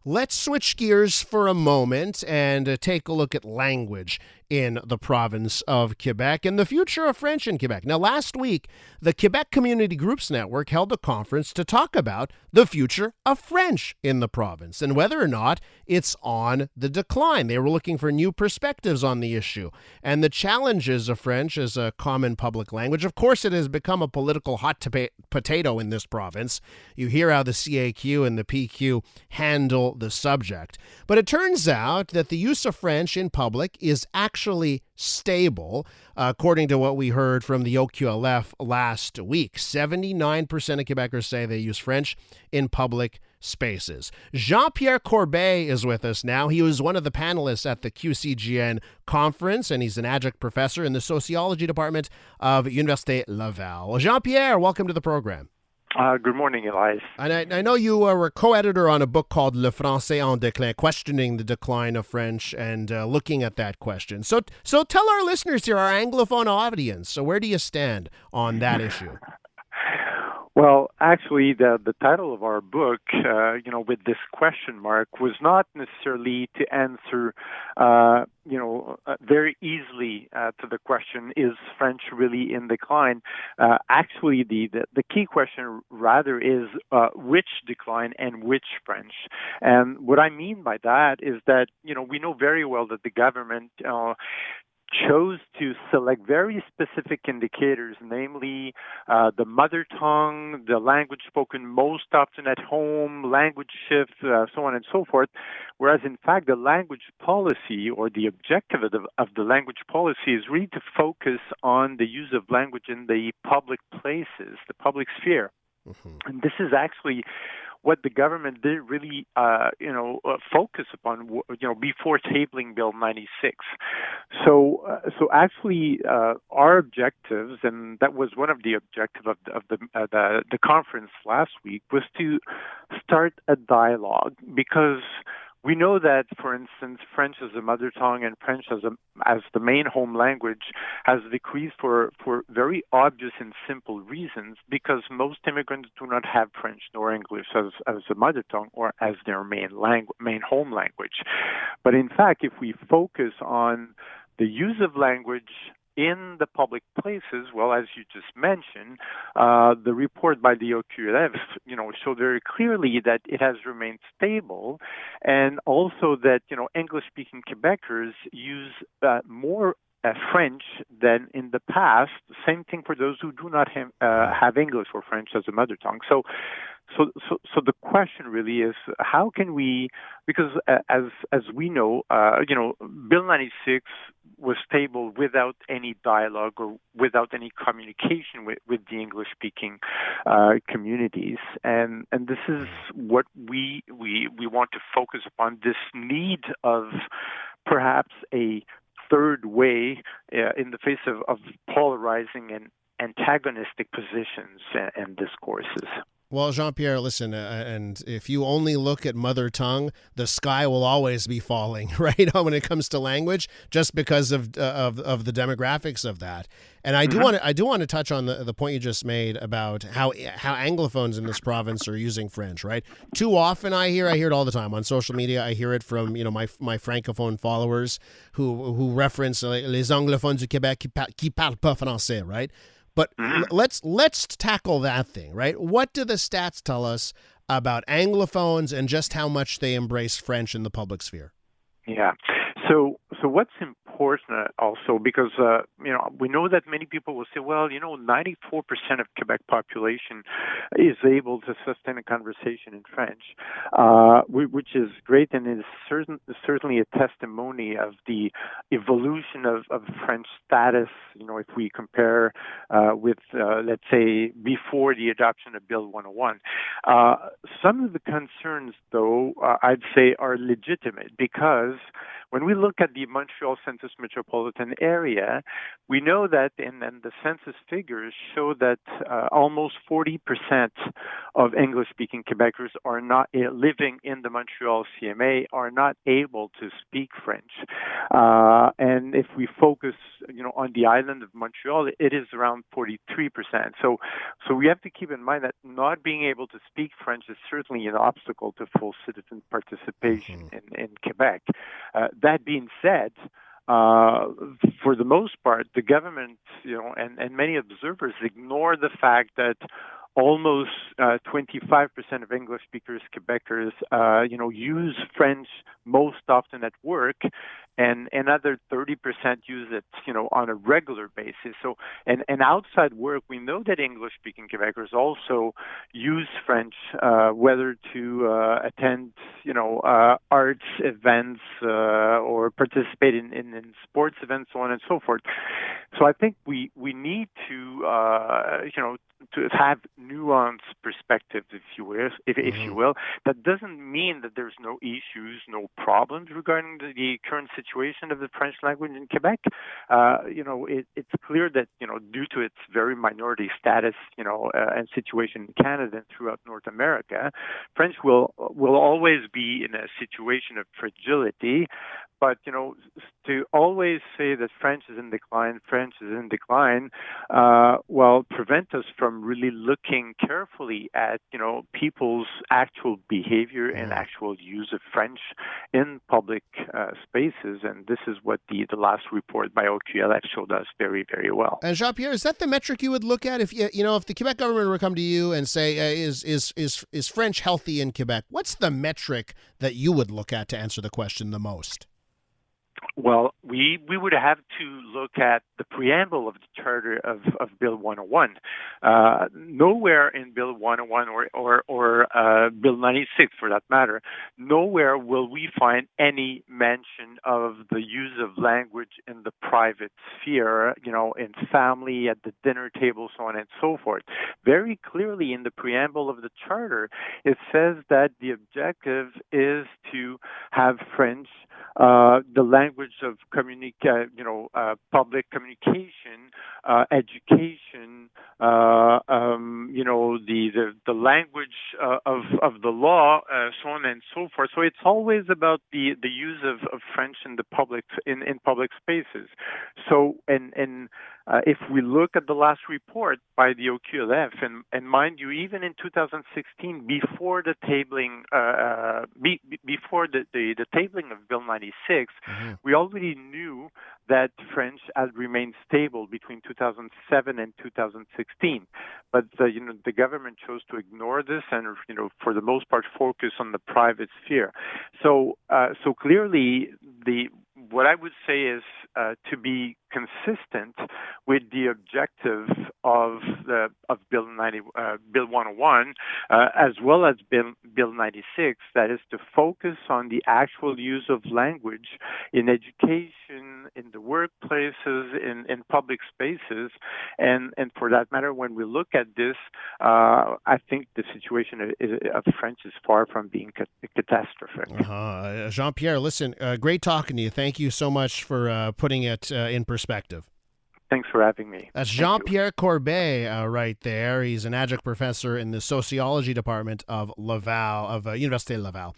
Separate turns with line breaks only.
Let's switch gears for a moment and take a look at language in the province of Quebec and the future of French in Quebec. Now, last week, the Quebec Community Groups Network held a conference to talk about the future of French in the province and whether or not it's on the decline. They were looking for new perspectives on the issue and the challenges of French as a common public language. Of course, it has become a political hot potato in this province. You hear how the CAQ and the PQ handle the subject. But it turns out that the use of French in public is actually stable, according to what we heard from the OQLF last week. 79% of Quebecers say they use French in public spaces. Jean-Pierre Corbeil is with us now. He was one of the panelists at the QCGN conference, and he's an adjunct professor in the sociology department of Université Laval. Well, Jean-Pierre, welcome to the program.
Good morning, Elias.
And I know you were co-editor on a book called Le Français en déclin, questioning the decline of French and looking at that question. So tell our listeners here, our Anglophone audience, so where do you stand on that issue?
Well, actually, the title of our book, with this question mark, was not necessarily to answer, very easily to the question, is French really in decline? Actually, the key question rather is which decline and which French. And what I mean by that is that, we know very well that the government chose to select very specific indicators, namely the mother tongue, the language spoken most often at home, language shift, so on and so forth, whereas in fact the language policy or the objective of the language policy is really to focus on the use of language in the public places, the public sphere. Mm-hmm. And this is actually what the government did really, focus upon, before tabling Bill 96. So actually, our objectives, and that was one of the objectives of the conference last week, was to start a dialogue, because we know that, for instance, French as a mother tongue and French as the main home language has decreased for very obvious and simple reasons, because most immigrants do not have French nor English as a mother tongue or as their main home language. But in fact, if we focus on the use of language in the public places, well, as you just mentioned, the report by the OQLF, showed very clearly that it has remained stable, and also that, English-speaking Quebecers use more French than in the past. Same thing for those who do not have English or French as a mother tongue. So the question really is, how can we? Because as we know, Bill 96 was stable without any dialogue or without any communication with the English-speaking communities, and this is what we want to focus upon: this need of perhaps a third way in the face of polarizing and antagonistic positions and discourses.
Well, Jean-Pierre, listen, and if you only look at mother tongue, the sky will always be falling, right, when it comes to language, just because of the demographics of that. And I do want to touch on the point you just made about how Anglophones in this province are using French, right? Too often I hear it all the time on social media. I hear it from my francophone followers who reference les anglophones du Québec qui parlent pas français, right? But let's tackle that thing, right? What do the stats tell us about Anglophones and just how much they embrace French in the public sphere?
Yeah. So what's important also, because, we know that many people will say, well, 94% of Quebec population is able to sustain a conversation in French, which is great, and is certainly a testimony of the evolution of French status, if we compare with, let's say, before the adoption of Bill 101. Some of the concerns, though, I'd say are legitimate, because when we look at the Montreal Census metropolitan area, we know that, and the census figures show that almost 40% of English-speaking Quebecers are not living in the Montreal CMA are not able to speak French. And if we focus, on the island of Montreal, it is around 43%. So we have to keep in mind that not being able to speak French is certainly an obstacle to full citizen participation in Quebec. That being said, for the most part, the government, and many observers ignore the fact that almost 25% of English speakers Quebecers, use French most often at work, and another 30% use it, on a regular basis. So, and outside work, we know that English-speaking Quebecers also use French, whether to attend, arts events or participate in sports events, so on and so forth. So I think we need to have nuanced perspectives, if you will. That doesn't mean that there's no issues, no problems regarding the current situation of the French language in Quebec. It's clear that, due to its very minority status, and situation in Canada and throughout North America, French will always be in a situation of fragility. But, to always say that French is in decline, prevent us from really looking carefully at, people's actual behavior and actual use of French in public spaces. And this is what the last report by OQLF showed us very, very well.
And Jean-Pierre, is that the metric you would look at if if the Quebec government were to come to you and say, is French healthy in Quebec? What's the metric that you would look at to answer the question the most?
Well, we would have to look at the preamble of the Charter of Bill 101. Nowhere in Bill 101 or Bill 96, for that matter, nowhere will we find any mention of the use of language in the private sphere, in family, at the dinner table, so on and so forth. Very clearly in the preamble of the Charter, it says that the objective is to have French the language of public communication, education, the language of the law, so on and so forth. So it's always about the use of French in the public in public spaces. So if we look at the last report by the OQLF, and mind you, even in 2016, before the tabling, before the tabling of Bill 96, we already knew that French had remained stable between 2007 and 2016. But the government chose to ignore this and for the most part focus on the private sphere. So clearly what I would say is to be consistent with the objective of Bill 101, as well as Bill 96, that is to focus on the actual use of language in education, in the workplaces, in public spaces, and for that matter, when we look at this, I think the situation of French is far from being catastrophic.
Jean-Pierre, listen, great talking to you. Thank you so much for putting it in perspective.
Thanks for having me.
That's Jean-Pierre Corbeil right there. He's an adjunct professor in the sociology department of Université Laval.